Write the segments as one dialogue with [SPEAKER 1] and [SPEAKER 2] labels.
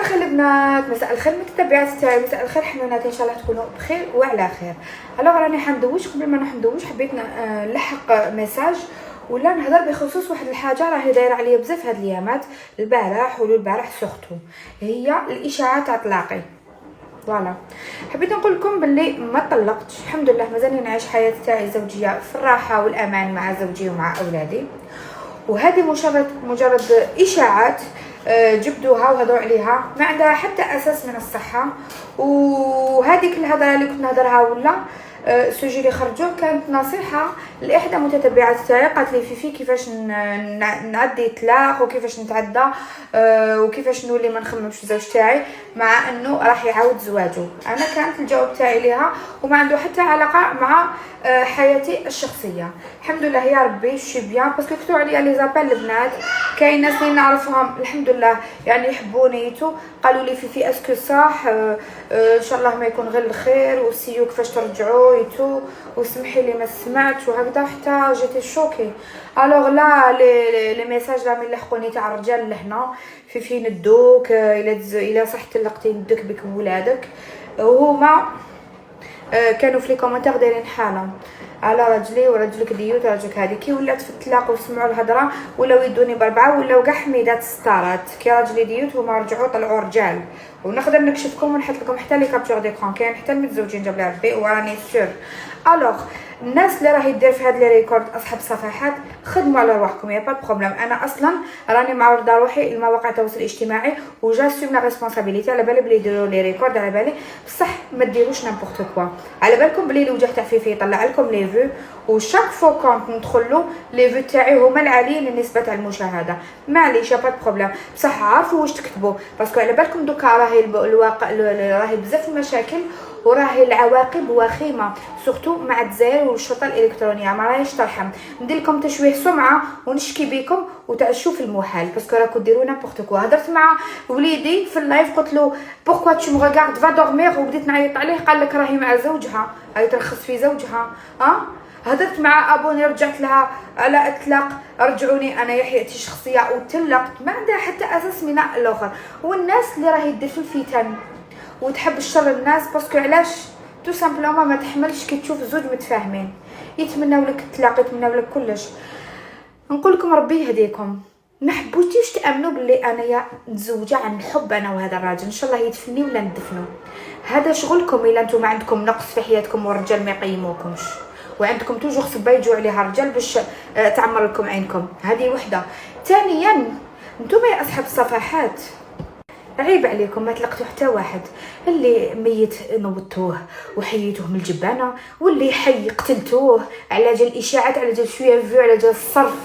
[SPEAKER 1] الخير البنات، مساء الخير المتتبعات تاعي، مساء الخير حنونات، ان شاء الله تكونوا بخير وعلى خير. الوغ راني حندوش. قبل ما نروح ندوش حبيت نلحق ميساج ولا نهضر بخصوص واحد الحاجه راهي دايره عليا بزاف هاد الايامات، البارح البارح سورتو، هي الاشاعات تاع طلاقي. فوالا حبيت نقول لكم باللي ما طلقتش، الحمد لله مازالني نعيش حياتي تاعي الزوجيه في الراحه والامان مع زوجي ومع اولادي، وهذه مجرد اشاعات جبدوها وهضروا عليها ما عندها حتى اساس من الصحه. وهذيك الهضره اللي كنت نهضرها ولا السوجي اللي خرجوه كانت نصيحه لاحدى متتبعات تاعي، قالت لي في كيفاش نعدي طلاق وكيفاش نتعدى وكيفاش نولي ما نخممش في الزوج تاعي مع انه راح يعاود زواجه. انا كانت الجواب تاعي ليها وما عنده حتى علاقه مع حياتي الشخصيه. الحمد لله يا ربي شي بيان، باسكو كثروا عليا لي زابال البنات، كاين ناس اللي نعرفهم الحمد لله يعني يحبوني قالوا لي في اسكو صح ان شاء الله ما يكون غير الخير وسيو كيفاش ترجعوا وسمحي لي ما سمعتش وهكذا، حتى جيتي شوكي. الوغ لا لي ميساج لا من لحقوني تاع الرجال لهنا في ندوك الا صح طلقتي ندك بك بولادك، وهما كانوا في لي كومونتير دايرين حالهم على رجلي ورجلك ديوت ورجلك هذه. كي ولات في الطلاق وسمعوا الهضره ولاو يدوني بربعه ولاو كاع حميدات ستارات كي رجلي ديوت هما رجعوا طلعوا رجال. ونقدر نكشفكم ونحط لكم حتى لي كابتور ديكرون، كاين حتى المتزوجين جاب لها ربي وراني سور. الوغ الناس اللي راهي دير في هاد لي ريكورد اصحاب الصفحات خدموا على رواحكم، يا با بروبليم. انا اصلا راني معرضه روحي لمواقع التواصل الاجتماعي وجاسوم لا ريسبونسابيلتي، على بالي بلي يديروا لي ريكورد على بالي، بصح ما ديروش نيمبورط كوا. على بالكم بلي الوجه تاع فيفي يطلع لكم لي فيو وشاك فو كونت ندخلوا لي فيو تاعي هما العاليين النسبه تاع المشاهده، معليش يا با بروبليم. بصح عارفوا واش تكتبوا، باسكو على بالكم دوكا راهي الواقع راهي بزاف المشاكل وراهي العواقب وخيمه، سورتو مع الجزائر والشرطه الالكترونيه ما راهيش ترحم. ندير لكم تشويه سمعه ونشكي بكم وتعشوا في المحال، باسكو راكم ديروا نيمبورط كوا. هضرت مع وليدي في اللايف قلت له بوركوا تو مو ريغارد فا دورمير، وبديت نعيط عليه قال لك راهي مع زوجها، راهي ترخص في زوجها. هدرت مع ابوني رجعت لها على اطلاق رجعوني انا حياتي شخصيه وطلقت، ما عندها حتى اساس من الاخر. والناس اللي راهي دير في الفتن وتحب الشر الناس، باسكو علاش تو سامبلومون ما تحملش كي تشوف زوج متفاهمين يتمناو لك الطلاق يتمناو لك كلش. نقول لكم ربي يهديكم، ما حبوتيش تامنوا باللي انايا متزوجه عن حب انا وهذا الراجل، ان شاء الله يدفني ولا ندفنوا. هذا شغلكم الا نتوما عندكم نقص في حياتكم والرجال ما يقيموكمش، وعندكم توجور صبا يجوا عليها الرجال باش تعمر لكم عينكم. هذه وحده. ثانيا نتوما يا اصحاب الصفحات عيب عليكم ما تلقتوا حتى واحد. اللي ميت نوضتوه وحييتوه من الجبانه، واللي حي قتلتوه على جال الاشاعات، على جال شويه فيو، على جال الصرف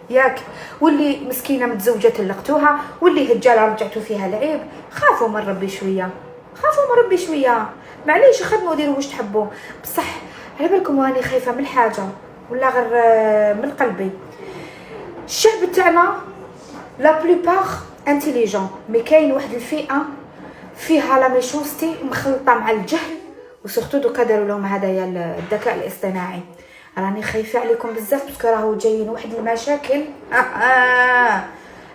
[SPEAKER 1] ياك، واللي مسكينه متزوجه طلقتوها، واللي هجاله رجعتوا فيها العيب. خافوا من ربي شويه، خافوا من ربي شويه، معليش خدموا ديروا واش تحبوا. بصح على بالكم راني خايفه من حاجه ولا غير من قلبي. الشعب تاعنا لا بلوبار انتيليجون، مي كاين واحد الفئه فيها لا ميشونستي مخلطه مع الجهل، وسورتو دوكا داروا لهم هدايا الذكاء الاصطناعي. راني خايفه عليكم بزاف، باسكو راهو جايين واحد المشاكل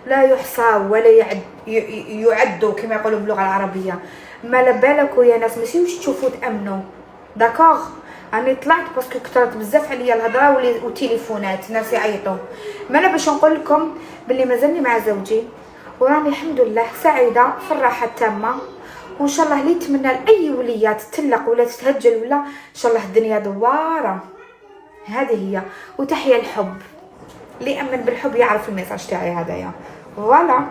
[SPEAKER 1] لا يحصى ولا يعد كما يقولوا باللغه العربيه. ما بالكم يا ناس ماشي واش تشوفوا تامنوا داكوغ. راني طلعت باسكو كثرت بزاف عليا الهضره والتليفونات، ناس يعيطوا. ما انا باش نقول لكم باللي مازالني مع زوجي وراني الحمد لله سعيده في الراحه التامه، وان شاء الله اللي يتمنى لاي وليه تطلق ولا تتهجل ولا ان شاء الله الدنيا دواره. هذه هي. وتحيا الحب، اللي يامن بالحب يعرف الميساج تاعي هذايا. فوالا.